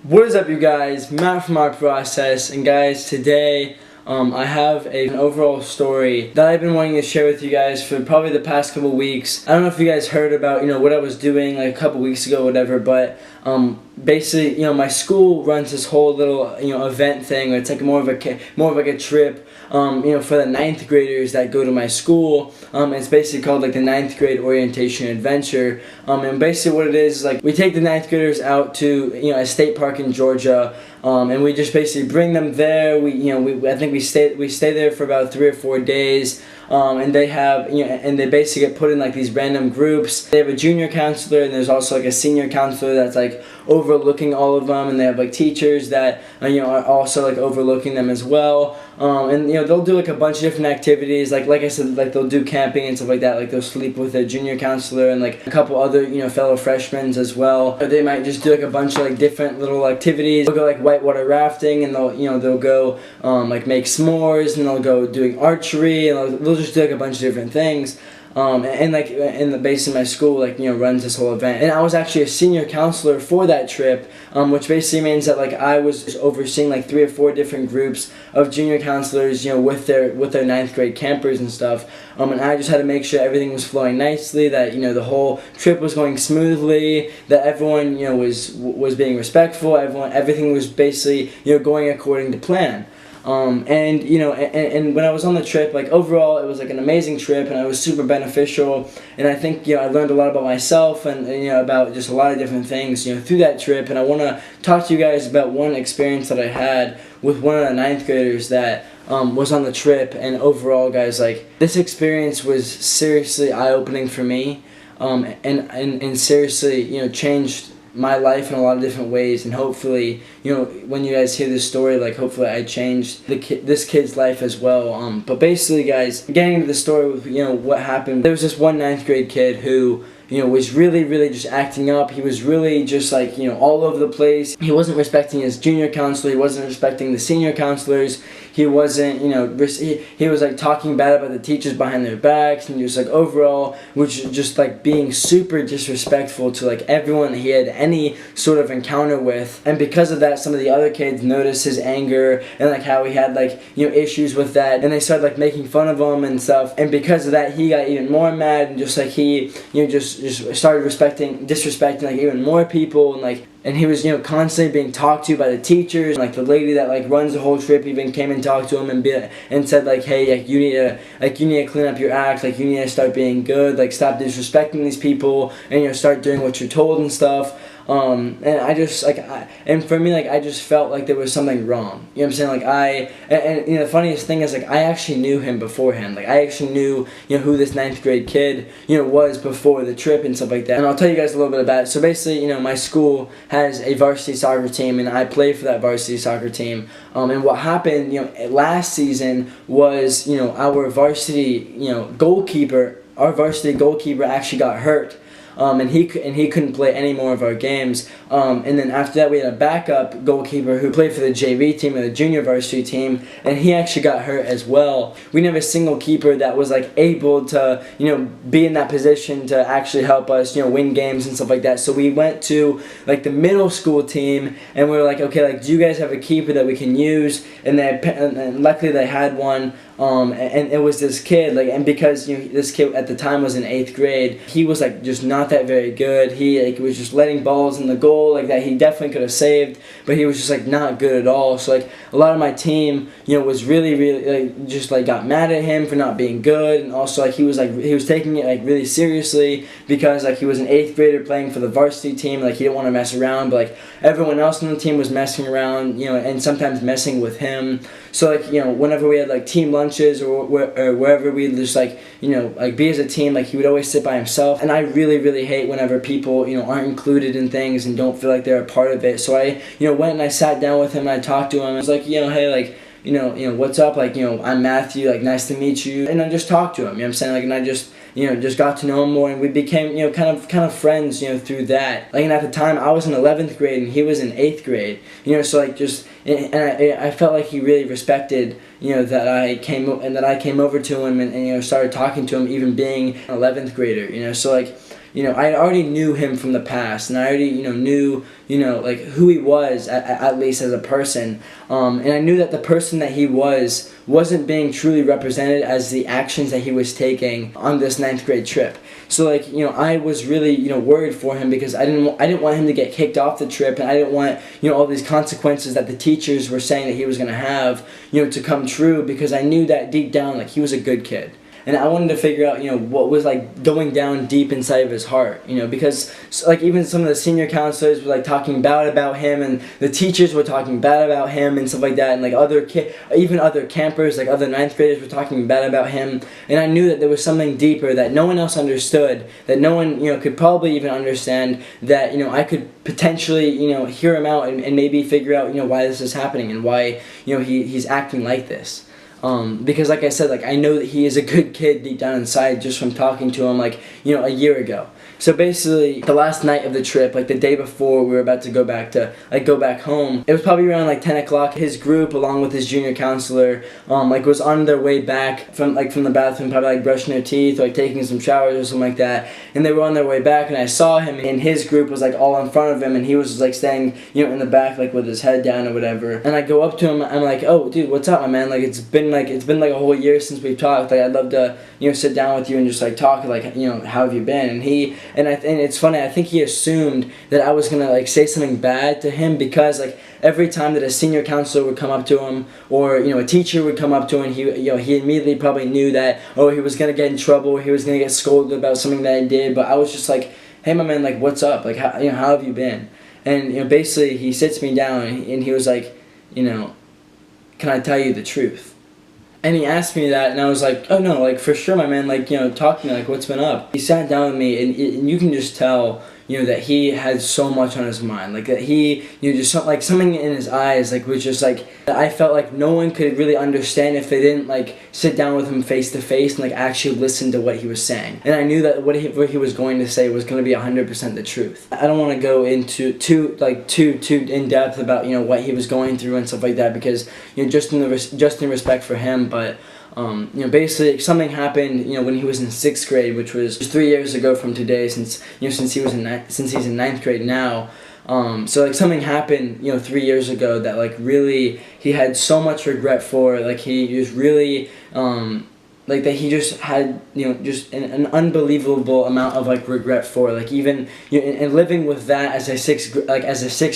What is up, you guys? Matt from Art Process, and guys, today I have an overall story that I've been wanting to share with you guys for probably the past couple weeks. I don't know if you guys heard about what I was doing like a couple weeks ago, whatever, but basically, my school runs this whole little event thing. It's like more of like a trip for the ninth graders that go to my school. It's basically called like the ninth grade orientation adventure. And basically what it is like we take the ninth graders out to a state park in Georgia, and we just basically bring them there. I think we stay there for about 3 or 4 days. And they have and they basically get put in like these random groups. They have a junior counselor, and there's also like a senior counselor that's like overlooking all of them, and they have like teachers that are also like overlooking them as well. And they'll do like a bunch of different activities, like I said, like they'll do camping and stuff like that. Like they'll sleep with their junior counselor and like a couple other fellow freshmen as well. Or they might just do like a bunch of like different little activities. They'll go like whitewater rafting, and they'll go like make s'mores, and they'll go doing archery, and they'll just do like a bunch of different things. And like in the base of my school runs this whole event, and I was actually a senior counselor for that trip, which basically means that like I was overseeing like 3 or 4 different groups of junior counselors with their ninth grade campers and stuff, and I just had to make sure everything was flowing nicely, that the whole trip was going smoothly, that everyone was being respectful, everything was basically going according to plan. And when I was on the trip, like overall it was like an amazing trip, and it was super beneficial, and I think I learned a lot about myself and about just a lot of different things through that trip. And I want to talk to you guys about one experience that I had with one of the ninth graders that was on the trip. And overall, guys, like this experience was seriously eye-opening for me, and seriously changed my life in a lot of different ways. And hopefully when you guys hear this story, like hopefully I changed this kid's life as well. But basically, guys, getting into the story with what happened, there was this one ninth grade kid who was really just acting up. He was really just like all over the place. He wasn't respecting his junior counselor. He wasn't respecting the senior counselors. He wasn't he was like talking bad about the teachers behind their backs, and just like overall was just like being super disrespectful to like everyone he had any sort of encounter with. And because of that, some of the other kids noticed his anger and like how he had like issues with that, and they started like making fun of him and stuff. And because of that, he got even more mad, and just like he just started disrespecting like even more people, and he was constantly being talked to by the teachers. Like the lady that like runs the whole trip even came and talked to him and said like, hey, like you need to clean up your act, like you need to start being good, like stop disrespecting these people, and start doing what you're told and stuff. And I just and for me, like I just felt like there was something wrong. You know what I'm saying? Like the funniest thing is like I actually knew him beforehand. Like I actually knew who this ninth grade kid was before the trip and stuff like that. And I'll tell you guys a little bit about it. So basically, my school has a varsity soccer team, and I play for that varsity soccer team. And what happened last season was our varsity goalkeeper actually got hurt. And he couldn't play any more of our games. And then after that, we had a backup goalkeeper who played for the JV team or the junior varsity team, and he actually got hurt as well. We didn't have a single keeper that was like able to be in that position to actually help us win games and stuff like that. So we went to like the middle school team, and we were like, okay, like do you guys have a keeper that we can use? And luckily they had one. And it was this kid, and because this kid at the time was in 8th grade, he was like just not that very good. He was just letting balls in the goal that he definitely could have saved, but he was just like not good at all. So like a lot of my team was really just got mad at him for not being good, and also he was taking it really seriously, because he was an 8th grader playing for the varsity team. He didn't want to mess around, but everyone else on the team was messing around, and sometimes messing with him. So whenever we had team lunches or wherever we just be as a team, he would always sit by himself. And I really hate whenever people aren't included in things and don't feel like they're a part of it. So I went and I sat down with him, and I talked to him. I was like, hey, what's up? I'm Matthew, nice to meet you. And I just talked to him, you know what I'm saying? And I just just got to know him more, and we became kind of friends through that. And at the time I was in 11th grade and he was in 8th grade, so and I felt like he really respected that I came over to him and started talking to him, even being an 11th grader, so I already knew him from the past, and I already, knew, like who he was at least as a person. And I knew that the person that he wasn't being truly represented as the actions that he was taking on this ninth grade trip. So like, I was really, worried for him because I didn't want him to get kicked off the trip, and I didn't want, all these consequences that the teachers were saying that he was going to have, to come true, because I knew that deep down, like, he was a good kid. And I wanted to figure out, what was like going down deep inside of his heart, because like even some of the senior counselors were like talking bad about him, and the teachers were talking bad about him and stuff like that, and like even other campers, like other ninth graders were talking bad about him. And I knew that there was something deeper that no one else understood, that no one, could probably even understand, that, I could potentially, hear him out and maybe figure out, why this is happening and why, he's acting like this. Because like I said, like I know that he is a good kid deep down inside just from talking to him like, a year ago. So basically, the last night of the trip, like the day before we were about to go back home, it was probably around like 10 o'clock. His group, along with his junior counselor, was on their way back from the bathroom, probably like brushing their teeth or like taking some showers or something like that. And they were on their way back, and I saw him, and his group was like all in front of him, and he was like staying, in the back, like with his head down or whatever. And I go up to him, I'm like, "Oh, dude, what's up, my man? Like it's been like a whole year since we've talked. Like I'd love to, sit down with you and just like talk. Like, how have you been?" And it's funny, I think he assumed that I was gonna like say something bad to him, because like every time that a senior counselor would come up to him, or a teacher would come up to him, he immediately probably knew that, oh, he was gonna get in trouble, he was gonna get scolded about something that I did. But I was just like, "Hey, my man, like what's up? Like how have you been?" And basically he sits me down, and he was like, "Can I tell you the truth?" And he asked me that, and I was like, "Oh no, like for sure, my man, like, talk to me, like what's been up?" He sat down with me, and you can just tell, that he had so much on his mind, like that he, just like something in his eyes, like was just like, I felt like no one could really understand if they didn't like sit down with him face to face and like actually listen to what he was saying. And I knew that what he was going to say was going to be 100% the truth. I don't want to go into too in depth about what he was going through and stuff like that, because just in respect for him, but. Basically something happened, when he was in 6th grade, which was 3 years ago from today, since he's in 9th grade now. So like something happened, 3 years ago that like really he had so much regret for. Like he just really, like that he just had, just an unbelievable amount of like regret for. Like even, and living with that as a sixth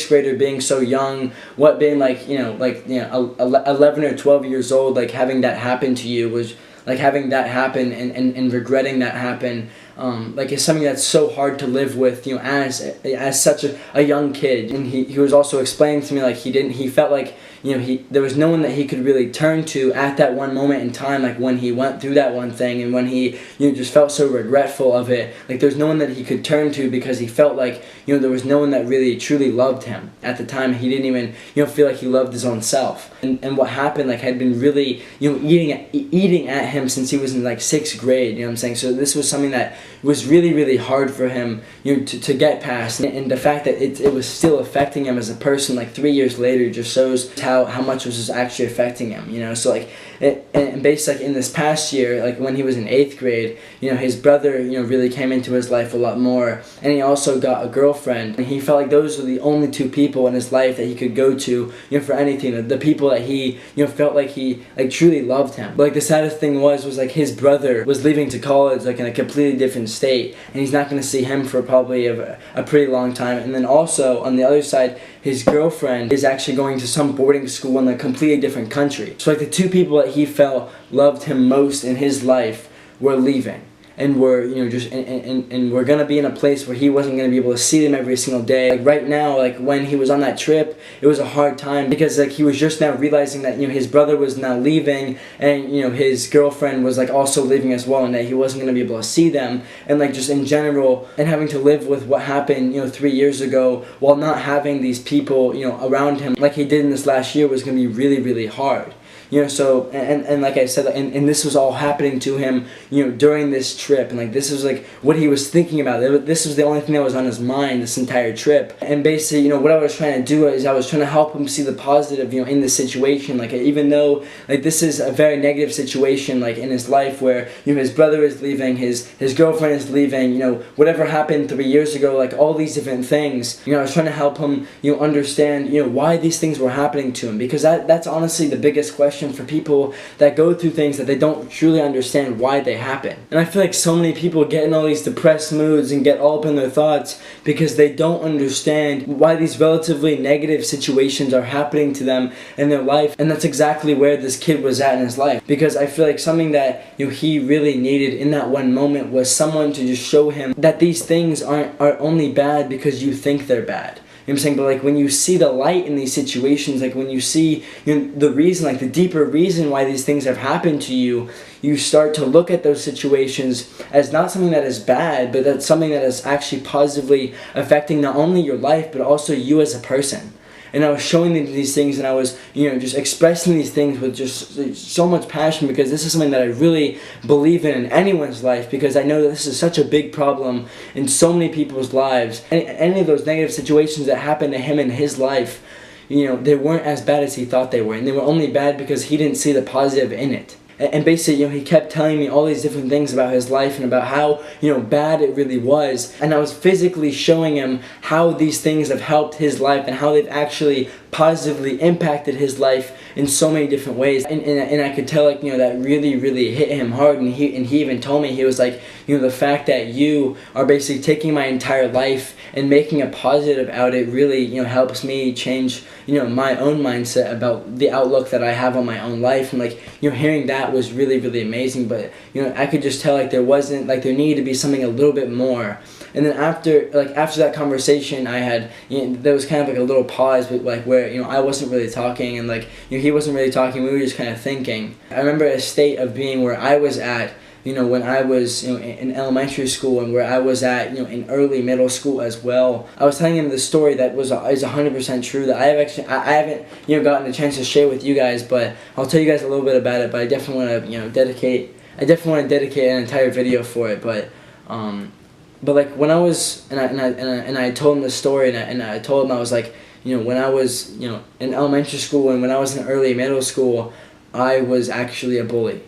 grader, being so young, being 11 or 12 years old, like having that happen to you was like having that happen and regretting that happen. Like it's something that's so hard to live with, as such a young kid. And he was also explaining to me like he felt like, there was no one that he could really turn to at that one moment in time, like when he went through that one thing, and when he, just felt so regretful of it. Like there's no one that he could turn to, because he felt like, there was no one that really truly loved him. At the time, he didn't even, feel like he loved his own self. And what happened, like, had been really, eating at him since he was in like 6th grade, what I'm saying? So this was something that was really, really hard for him, to get past. And the fact that it was still affecting him as a person, like 3 years later, just shows how much was actually affecting him, so like, and basically like in this past year, like when he was in 8th grade, his brother, really came into his life a lot more, and he also got a girlfriend, and he felt like those were the only two people in his life that he could go to, for anything, the people that he, felt like he, like, truly loved him. But like the saddest thing was like his brother was leaving to college, like in a completely different state, and he's not going to see him for probably a pretty long time. And then also on the other side, his girlfriend is actually going to some boarding school in a completely different country. So like the two people that he felt loved him most in his life were leaving. And were, and we're gonna be in a place where he wasn't gonna be able to see them every single day. Like right now, like when he was on that trip, it was a hard time, because like he was just now realizing that, his brother was now leaving, and his girlfriend was like also leaving as well, and that he wasn't gonna be able to see them, and like just in general, and having to live with what happened, 3 years ago, while not having these people, around him like he did in this last year, was gonna be really, really hard. So and like I said, and this was all happening to him, during this trip, and like this was like what he was thinking about. This was the only thing that was on his mind this entire trip. And basically, what I was trying to do is I was trying to help him see the positive, in this situation. Like, even though like this is a very negative situation, like in his life, where his brother is leaving, his girlfriend is leaving, whatever happened 3 years ago, like all these different things. I was trying to help him, understand, why these things were happening to him, because that's honestly the biggest question for people that go through things that they don't truly understand why they happen. And I feel like so many people get in all these depressed moods and get all up in their thoughts because they don't understand why these relatively negative situations are happening to them in their life. And that's exactly where this kid was at in his life, because I feel like something that he really needed in that one moment was someone to just show him that these things are only bad because you think they're bad. You know what I'm saying? But like when you see the light in these situations, like when you see the reason, like the deeper reason why these things have happened to you, you start to look at those situations as not something that is bad, but that's something that is actually positively affecting not only your life, but also you as a person. And I was showing them these things, and I was, just expressing these things with just so much passion, because this is something that I really believe in anyone's life, because I know that this is such a big problem in so many people's lives. Any of those negative situations that happened to him in his life, they weren't as bad as he thought they were, and they were only bad because he didn't see the positive in it. And basically, he kept telling me all these different things about his life and about how, bad it really was. And I was physically showing him how these things have helped his life and how they've actually positively impacted his life in so many different ways. And I could tell, like, that really, really hit him hard. And he even told me, he was like, the fact that you are basically taking my entire life and making a positive out of it really, helps me change, my own mindset about the outlook that I have on my own life. And like, hearing that was really, really amazing. But, I could just tell, like, there needed to be something a little bit more. And then after that conversation I had, there was kind of like a little pause, but like where, I wasn't really talking, and like, he wasn't really talking, we were just kind of thinking. I remember a state of being where I was at, when I was, in elementary school, and where I was at, in early middle school as well. I was telling him the story that is 100% true, that I haven't, gotten a chance to share with you guys, but I'll tell you guys a little bit about it. But I definitely want to, dedicate an entire video for it. But like when I was, and I told him the story, and I told him, I was like, when I was, in elementary school and when I was in early middle school, I was actually a bully.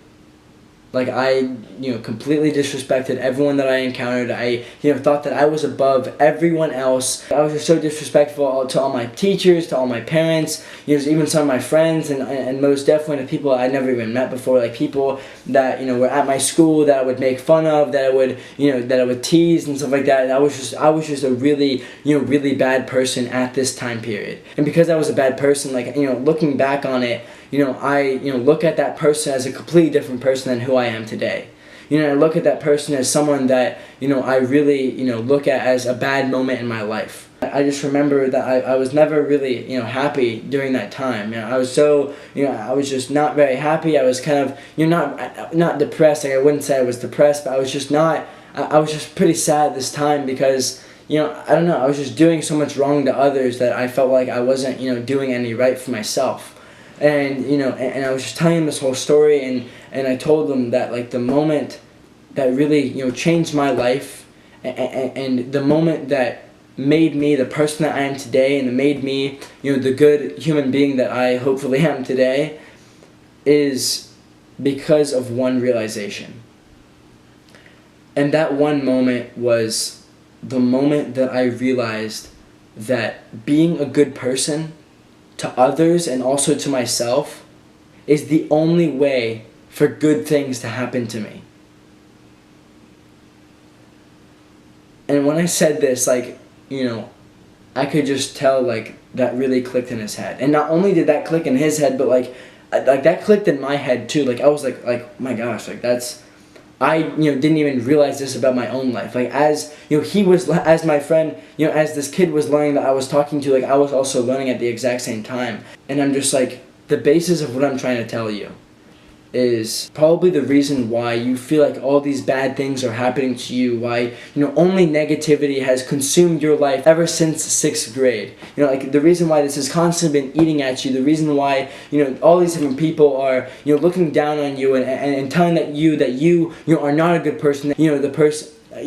Like, I, completely disrespected everyone that I encountered. I, thought that I was above everyone else. I was just so disrespectful to all my teachers, to all my parents, even some of my friends, and most definitely to people I never even met before, like people that, were at my school that I would make fun of, that I would, that I would tease and stuff like that. And I was just a really, really bad person at this time period. And because I was a bad person, like, looking back on it, I, look at that person as a completely different person than who I am today. I look at that person as someone that, I really, look at as a bad moment in my life. I just remember that I was never really, happy during that time. I was so, I was just not very happy. I was kind of, not depressed. Like, I wouldn't say I was depressed, but I was just not, I was just pretty sad this time because, I don't know, I was just doing so much wrong to others that I felt like I wasn't, doing any right for myself. And, and I was just telling him this whole story, and I told him that, like, the moment that really, changed my life, and the moment that made me the person that I am today, and that made me, the good human being that I hopefully am today, is because of one realization. And that one moment was the moment that I realized that being a good person to others and also to myself is the only way for good things to happen to me. And when I said this, like, I could just tell, like, that really clicked in his head. And not only did that click in his head, but like that clicked in my head too. Like, I was like, my gosh, like, that's, I, didn't even realize this about my own life. Like, as, he was, as my friend, as this kid was learning that I was talking to, like, I was also learning at the exact same time. And I'm just like, the basis of what I'm trying to tell you is probably the reason why you feel like all these bad things are happening to you, why, only negativity has consumed your life ever since 6th grade. Like the reason why this has constantly been eating at you, the reason why, all these different people are, looking down on you and telling that you are not a good person,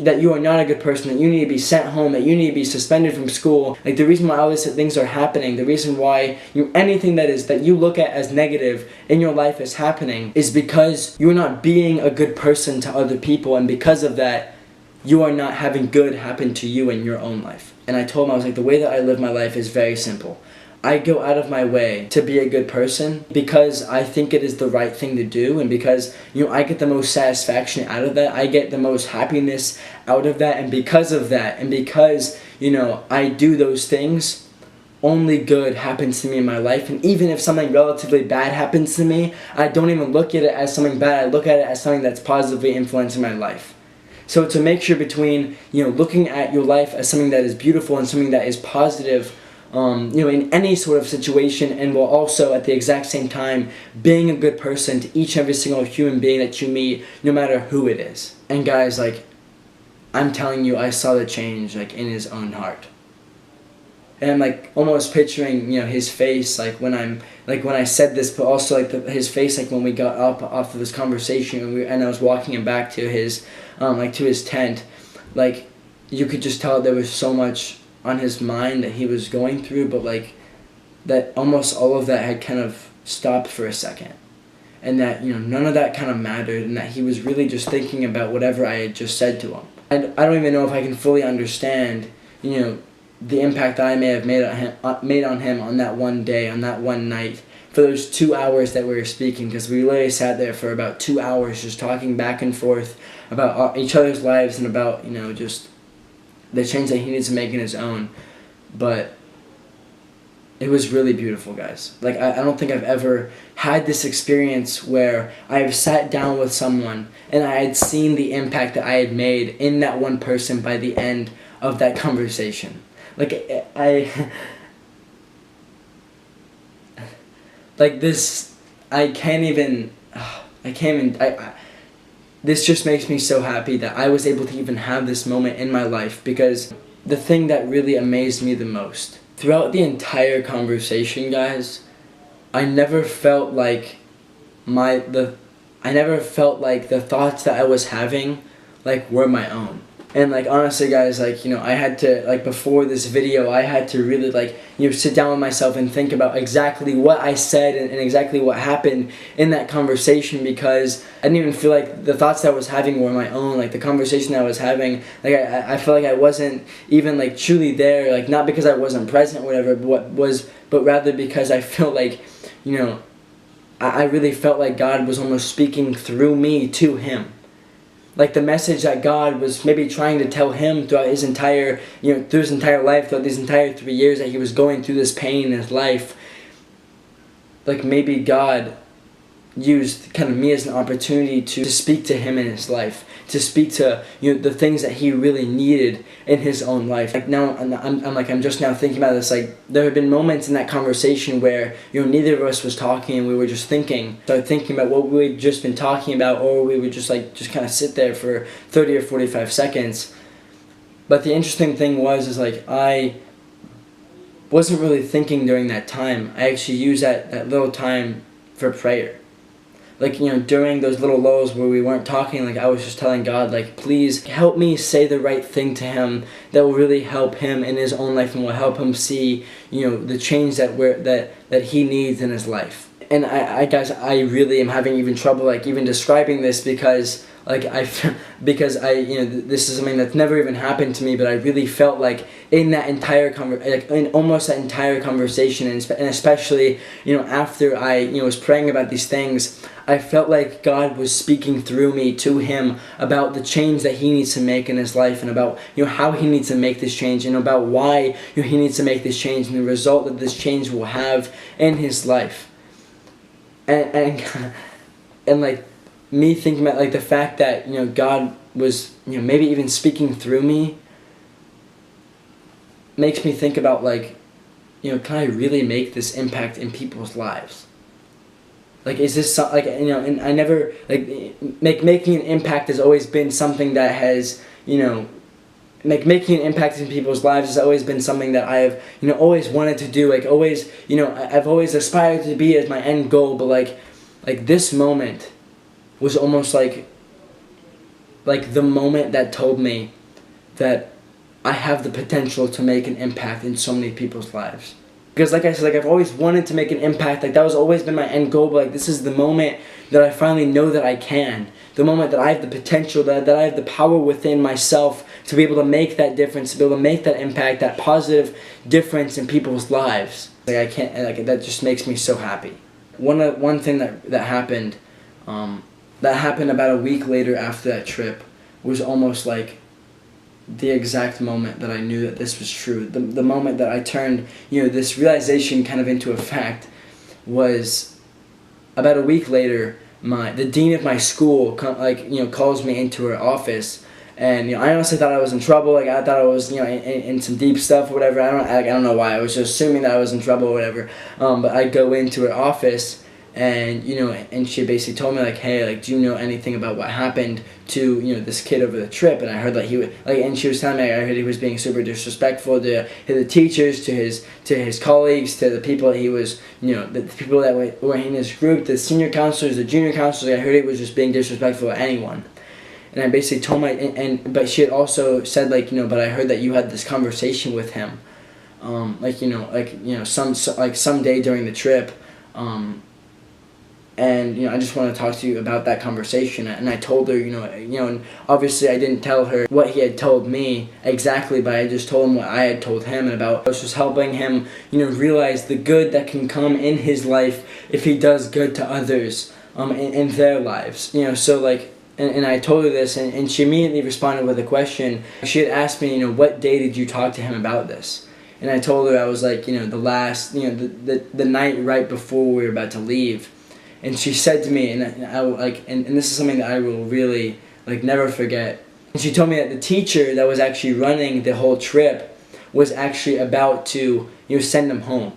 that you are not a good person, that you need to be sent home, that you need to be suspended from school. Like the reason why all these things are happening, the reason why anything that you look at as negative in your life is happening is because you're not being a good person to other people, and because of that, you are not having good happen to you in your own life. And I told him, I was like, the way that I live my life is very simple. I go out of my way to be a good person because I think it is the right thing to do, and because I get the most satisfaction out of that, I get the most happiness out of that, and because of that, and because I do those things, only good happens to me in my life. And even if something relatively bad happens to me, I don't even look at it as something bad. I look at it as something that's positively influencing my life. So it's a mixture between looking at your life as something that is beautiful and something that is positive, in any sort of situation, and while also at the exact same time being a good person to each and every single human being that you meet, no matter who it is. And guys, like, I'm telling you, I saw the change, like, in his own heart. And I'm like almost picturing, his face, like when I said this, but also like his face, like when we got up off of this conversation and I was walking him back to his, to his tent, like you could just tell there was so much on his mind that he was going through, but like that almost all of that had kind of stopped for a second, and that none of that kind of mattered, and that he was really just thinking about whatever I had just said to him. And I don't even know if I can fully understand the impact that I may have made on him on that one day, on that one night, for those 2 hours that we were speaking, because we literally sat there for about 2 hours just talking back and forth about each other's lives and about just the change that he needs to make in his own. But it was really beautiful, guys. Like, I don't think I've ever had this experience where I've sat down with someone and I had seen the impact that I had made in that one person by the end of that conversation. Like, this just makes me so happy that I was able to even have this moment in my life, because the thing that really amazed me the most throughout the entire conversation, guys, I never felt like the thoughts that I was having were my own. And honestly, guys, I had to, before this video, I had to really sit down with myself and think about exactly what I said and exactly what happened in that conversation, because I didn't even feel like the thoughts that I was having were my own. The conversation that I was having, I feel like I wasn't even truly there, not because I wasn't present or whatever, but rather because I felt like, I really felt like God was almost speaking through me to him. Like the message that God was maybe trying to tell him throughout his entire, through his entire life, throughout these entire 3 years that he was going through this pain in his life. Like maybe God used kind of me as an opportunity to speak to him in his life, to speak to the things that he really needed in his own life. Now I'm just now thinking about this. There have been moments in that conversation where neither of us was talking and we were just thinking about what we'd just been talking about, or we would just kind of sit there for 30 or 45 seconds. But the interesting thing was I wasn't really thinking during that time. I actually used that little time for prayer. During those little lulls where we weren't talking, I was just telling God, please help me say the right thing to him that will really help him in his own life and will help him see, the change that he needs in his life. And I guys, I really am having even trouble, even describing this, because this is something that's never even happened to me, but I really felt in that entire in almost that entire conversation, and especially after I was praying about these things, I felt like God was speaking through me to him about the change that he needs to make in his life, and about how he needs to make this change, and about why he needs to make this change, and the result that this change will have in his life. And me thinking about the fact that God was maybe even speaking through me makes me think about can I really make this impact in people's lives? Like, is this like, and I never like making an impact has always been something that has, making an impact in people's lives has always been something that I've always wanted to do. Like, always, I've always aspired to be as my end goal. But like this moment was almost like the moment that told me that I have the potential to make an impact in so many people's lives. Because like I said, like, I've always wanted to make an impact. Like, that was always been my end goal. But like, this is the moment that I finally know that I can. The moment that I have the potential, that I have the power within myself to be able to make that difference, to be able to make that impact, that positive difference in people's lives. Like, I can't, like, that just makes me so happy. One thing that happened about a week later after that trip was almost like the exact moment that I knew that this was true. The moment that I turned, this realization kind of into a fact was about a week later. The dean of my school calls me into her office, and I honestly thought I was in trouble. Like, I thought I was in some deep stuff or whatever. I don't know why. I was just assuming that I was in trouble or whatever. But I go into her office, and and she basically told me, like, hey, like, do you know anything about what happened to this kid over the trip? And I heard that he would, like, and she was telling me, I heard he was being super disrespectful to the teachers, to his colleagues, to the people that he was, the people that were in his group, the senior counselors, the junior counselors. I heard he was just being disrespectful to anyone. And I basically told but she had also said, like, but I heard that you had this conversation with him, someday during the trip. And I just want to talk to you about that conversation. And I told her, and obviously I didn't tell her what he had told me exactly, but I just told him what I had told him, and about I was just helping him, realize the good that can come in his life if he does good to others, in their lives. So like, and I told her this, and she immediately responded with a question. She had asked me, what day did you talk to him about this? And I told her, I was like, the last, the night right before we were about to leave. And she said to me, and this is something that I will really never forget. And she told me that the teacher that was actually running the whole trip was actually about to send him home,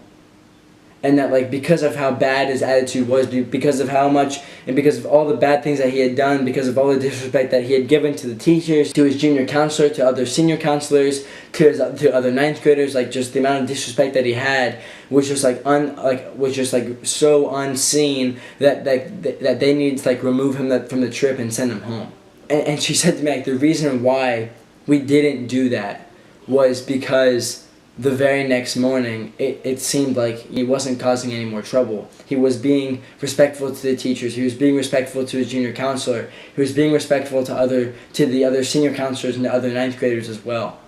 and that because of how bad his attitude was, because of how much, and because of all the bad things that he had done, because of all the disrespect that he had given to the teachers, to his junior counselor, to other senior counselors, to other ninth graders, just the amount of disrespect that he had was just so unseen that they needed to remove him from the trip and send him home. And she said to me, the reason why we didn't do that was because the very next morning, it seemed like he wasn't causing any more trouble. He was being respectful to the teachers. He was being respectful to his junior counselor. He was being respectful to the other senior counselors and the other ninth graders as well.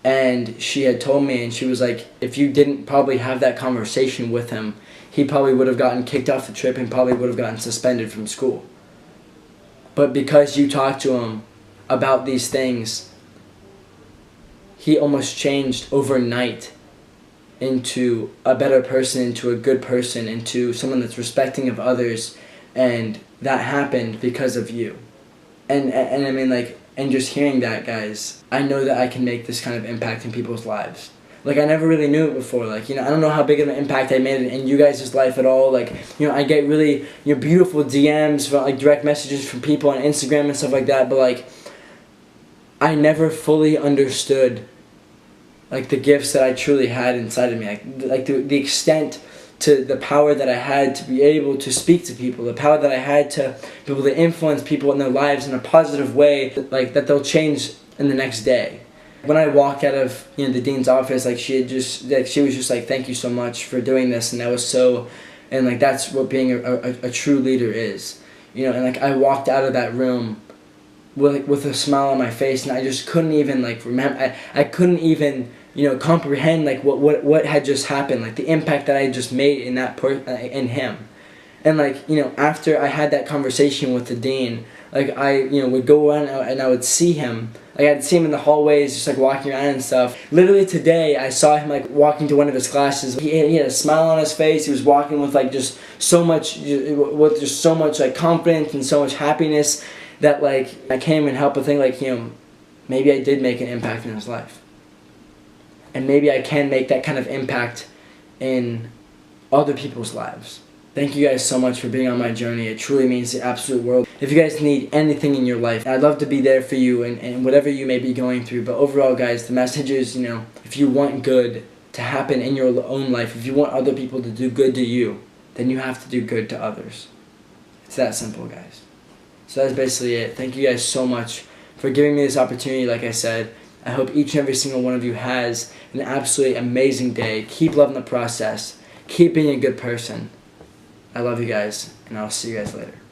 And she had told me, and she was like, if you didn't probably have that conversation with him, he probably would have gotten kicked off the trip and probably would have gotten suspended from school. But because you talked to him about these things, he almost changed overnight into a better person, into a good person, into someone that's respecting of others, and that happened because of you. And I mean, and just hearing that, guys, I know that I can make this kind of impact in people's lives. I never really knew it before. I don't know how big of an impact I made in you guys' life at all. I get really, beautiful DMs, direct messages from people on Instagram and stuff like that, but I never fully understood the gifts that I truly had inside of me, the extent to the power that I had to be able to speak to people, the power that I had to be able to influence people in their lives in a positive way, that they'll change in the next day. When I walked out of the dean's office, she was just like, thank you so much for doing this, and that was so, and that's what being a true leader is, and I walked out of that room with a smile on my face, and I just couldn't even remember. I couldn't even comprehend what had just happened, the impact that I had just made in in him. And after I had that conversation with the dean, I would go around and I would see him. I'd see him in the hallways, just walking around and stuff. Literally today, I saw him walking to one of his classes. He had a smile on his face. He was walking with just so much confidence and so much happiness that I can't even help but think maybe I did make an impact in his life. And maybe I can make that kind of impact in other people's lives. Thank you guys so much for being on my journey. It truly means the absolute world. If you guys need anything in your life, I'd love to be there for you and whatever you may be going through. But overall, guys, the message is, if you want good to happen in your own life, if you want other people to do good to you, then you have to do good to others. It's that simple, guys. So that's basically it. Thank you guys so much for giving me this opportunity. Like I said, I hope each and every single one of you has an absolutely amazing day. Keep loving the process. Keep being a good person. I love you guys, and I'll see you guys later.